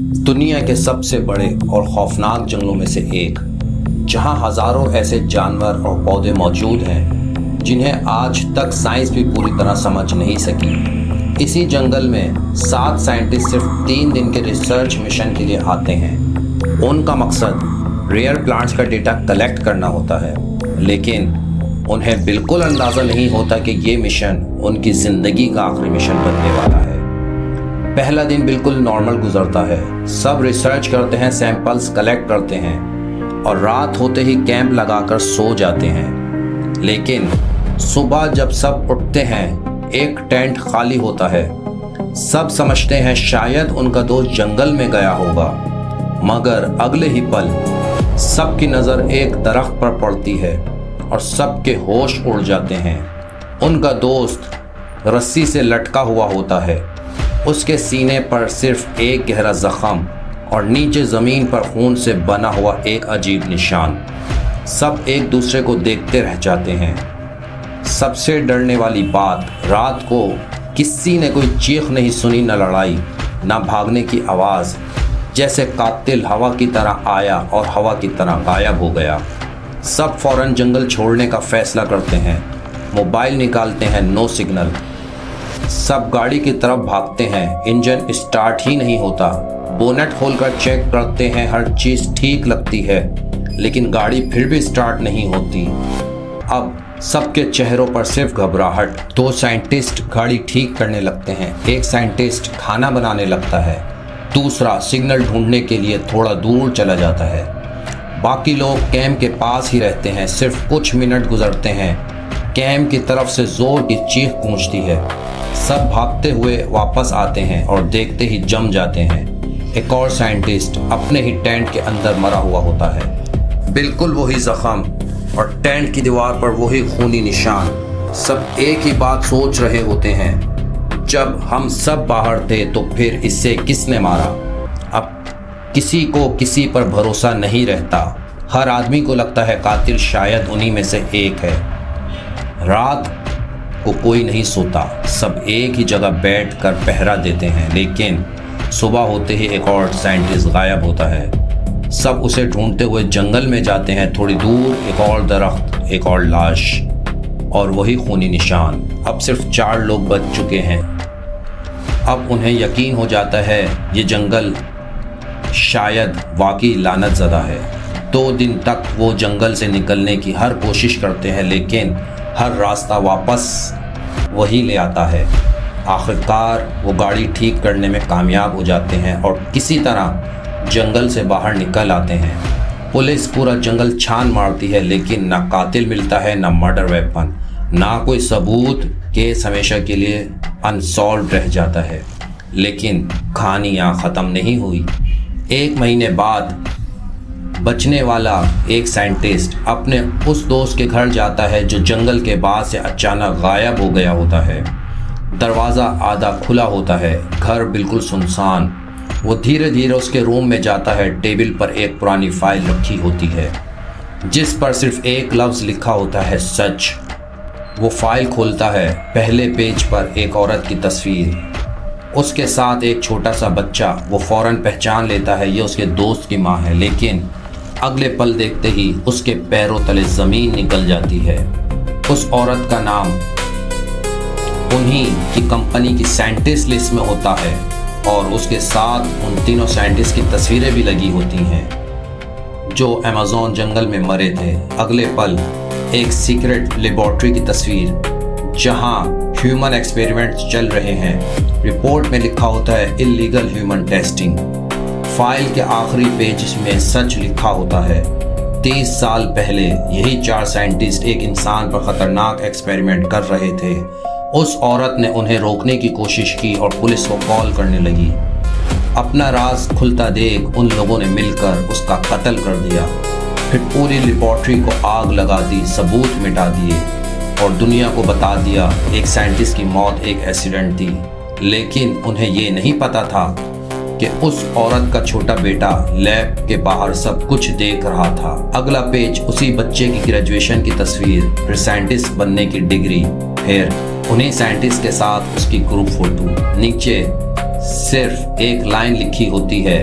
دنیا کے سب سے بڑے اور خوفناک جنگلوں میں سے ایک، جہاں ہزاروں ایسے جانور اور پودے موجود ہیں جنہیں آج تک سائنس بھی پوری طرح سمجھ نہیں سکی۔ اسی جنگل میں 7 سائنٹسٹ صرف 3 دن کے ریسرچ مشن کے لیے آتے ہیں۔ ان کا مقصد ریئر پلانٹس کا ڈیٹا کلیکٹ کرنا ہوتا ہے، لیکن انہیں بالکل اندازہ نہیں ہوتا کہ یہ مشن ان کی زندگی کا آخری مشن بننے والا ہے۔ پہلا دن بالکل نارمل گزرتا ہے، سب ریسرچ کرتے ہیں، سیمپلز کلیکٹ کرتے ہیں اور رات ہوتے ہی کیمپ لگا کر سو جاتے ہیں۔ لیکن صبح جب سب اٹھتے ہیں، ایک ٹینٹ خالی ہوتا ہے۔ سب سمجھتے ہیں شاید ان کا دوست جنگل میں گیا ہوگا، مگر اگلے ہی پل سب کی نظر ایک درخت پر پڑتی ہے اور سب کے ہوش اڑ جاتے ہیں۔ ان کا دوست رسی سے لٹکا ہوا ہوتا ہے، اس کے سینے پر صرف ایک گہرا زخم اور نیچے زمین پر خون سے بنا ہوا ایک عجیب نشان۔ سب ایک دوسرے کو دیکھتے رہ جاتے ہیں۔ سب سے ڈرنے والی بات، رات کو کسی نے کوئی چیخ نہیں سنی، نہ لڑائی، نہ بھاگنے کی آواز، جیسے قاتل ہوا کی طرح آیا اور ہوا کی طرح غائب ہو گیا۔ سب فوراً جنگل چھوڑنے کا فیصلہ کرتے ہیں، موبائل نکالتے ہیں، نو سگنل۔ سب گاڑی کی طرف بھاگتے ہیں، انجن اسٹارٹ ہی نہیں ہوتا۔ بونٹ کھول کر چیک کرتے ہیں، ہر چیز ٹھیک لگتی ہے، لیکن گاڑی پھر بھی اسٹارٹ نہیں ہوتی۔ اب سب کے چہروں پر صرف گھبراہٹ۔ 2 سائنٹسٹ گاڑی ٹھیک کرنے لگتے ہیں، ایک سائنٹسٹ کھانا بنانے لگتا ہے، دوسرا سگنل ڈھونڈنے کے لیے تھوڑا دور چلا جاتا ہے۔ باقی لوگ کیمپ کے پاس ہی رہتے ہیں۔ صرف کچھ منٹ گزرتے ہیں، کیمپ کی طرف سے زور کی چیخ گونجتی ہے۔ سب بھاگتے ہوئے واپس آتے ہیں اور دیکھتے ہی جم جاتے ہیں۔ ایک اور سائنٹسٹ اپنے ہی ٹینٹ کے اندر مرا ہوا ہوتا ہے، بالکل وہی زخم اور ٹینٹ کی دیوار پر وہی خونی نشان۔ سب ایک ہی بات سوچ رہے ہوتے ہیں، جب ہم سب باہر تھے تو پھر اس سے کس نے مارا؟ اب کسی کو کسی پر بھروسہ نہیں رہتا۔ ہر آدمی کو لگتا ہے قاتل شاید انہی میں سے ایک ہے۔ رات کو کوئی نہیں سوتا، سب ایک ہی جگہ بیٹھ کر پہرا دیتے ہیں، لیکن صبح ہوتے ہی ایک اور سائنٹسٹ غائب ہوتا ہے۔ سب اسے ڈھونڈتے ہوئے جنگل میں جاتے ہیں، تھوڑی دور ایک اور درخت، ایک اور لاش اور وہی خونی نشان۔ اب صرف 4 لوگ بچ چکے ہیں۔ اب انہیں یقین ہو جاتا ہے یہ جنگل شاید واقعی لعنت زدہ ہے۔ 2 دن تک وہ جنگل سے نکلنے کی ہر کوشش کرتے ہیں، لیکن ہر راستہ واپس وہی لے آتا ہے۔ آخرکار وہ گاڑی ٹھیک کرنے میں کامیاب ہو جاتے ہیں اور کسی طرح جنگل سے باہر نکل آتے ہیں۔ پولیس پورا جنگل چھان مارتی ہے، لیکن نہ قاتل ملتا ہے، نہ مرڈر ویپن، نہ کوئی ثبوت۔ کیس ہمیشہ کے لیے انسالوڈ رہ جاتا ہے۔ لیکن کہانی یہاں ختم نہیں ہوئی۔ 1 مہینے بعد بچنے والا ایک سائنٹسٹ اپنے اس دوست کے گھر جاتا ہے جو جنگل کے بعد سے اچانک غائب ہو گیا ہوتا ہے۔ دروازہ آدھا کھلا ہوتا ہے، گھر بالکل سنسان۔ وہ دھیرے دھیرے اس کے روم میں جاتا ہے۔ ٹیبل پر ایک پرانی فائل رکھی ہوتی ہے جس پر صرف ایک لفظ لکھا ہوتا ہے، سچ۔ وہ فائل کھولتا ہے، پہلے پیج پر ایک عورت کی تصویر، اس کے ساتھ ایک چھوٹا سا بچہ۔ وہ فوراً پہچان لیتا ہے یہ اس کے دوست کی ماں ہے، لیکن اگلے پل دیکھتے ہی اس کے پیروں تلے زمین نکل جاتی ہے۔ اس عورت کا نام انہی کی کمپنی کی سائنٹسٹ لسٹ میں ہوتا ہے اور اس کے ساتھ ان تینوں سائنٹسٹ کی تصویریں بھی لگی ہوتی ہیں جو ایمیزون جنگل میں مرے تھے۔ اگلے پل ایک سیکرٹ لیبارٹری کی تصویر جہاں ہیومن ایکسپیریمنٹس چل رہے ہیں۔ رپورٹ میں لکھا ہوتا ہے اللیگل ہیومن ٹیسٹنگ۔ فائل کے آخری پیج میں سچ لکھا ہوتا ہے، 30 سال پہلے یہی 4 سائنٹسٹ ایک انسان پر خطرناک ایکسپیریمنٹ کر رہے تھے۔ اس عورت نے انہیں روکنے کی کوشش کی اور پولیس کو کال کرنے لگی۔ اپنا راز کھلتا دیکھ ان لوگوں نے مل کر اس کا قتل کر دیا، پھر پوری لیبارٹری کو آگ لگا دی، ثبوت مٹا دیے اور دنیا کو بتا دیا ایک سائنٹسٹ کی موت ایک ایکسیڈنٹ تھی۔ لیکن انہیں یہ نہیں پتا تھا کہ اس عورت کا چھوٹا بیٹا لیب کے باہر سب کچھ دیکھ رہا تھا۔ اگلا پیج اسی بچے کی گریجویشن کی تصویر، پھر سائنٹسٹ بننے کی ڈگری، پھر انہیں سائنٹسٹ کے ساتھ اس کی گروپ فوٹو۔ نیچے صرف ایک لائن لکھی ہوتی ہے،